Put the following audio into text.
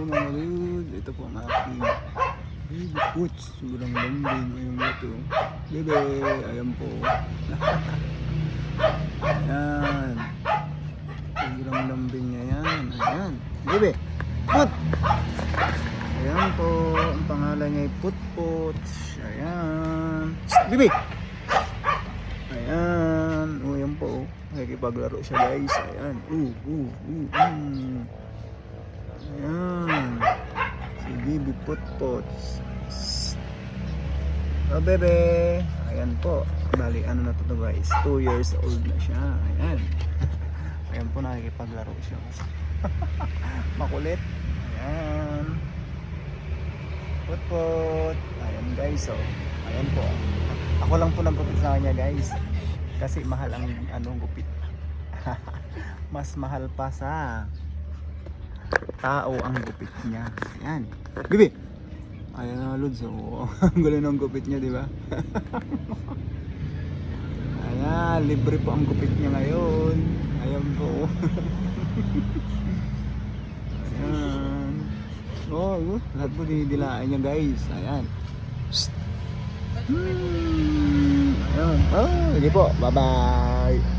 mga dude. Ito po ang aking baby pooch. Sobrang lambing ngayong ito. Bebe, ayan po. Ayan. Sobrang lambing niya yan. Ayan. Bebe, put! Ayan po. Ang pangalan niya ay Put-Put. Ayan. Bebe! Ayan. O, ayan po. Nakikipaglaro siya guys. Ayan. Ayan. Si Bibi Put-Put. Oh, bebe. Ayan po. Bali, ano na to guys? 2 years old na siya. Ayan. Ayan po, nakikipaglaro siya. Makulit. Ayan. Put-Put. Ayan guys, oh. Ayan po. Ako lang po nagpupit sa kanya guys. Kasi mahal ang gupit. Mas mahal pa sa tao ang gupit niya. Ayan. Bibi. Ayan na Lods. Oh. Ang galing ng gupit niya, di ba? Ayan, libre po ang gupit niya ngayon. Ayan po. Ayan. Oh, lahat po dinidilaan niya guys. Ayan. Psst. Ayan. Oh, hindi po. Bye-bye.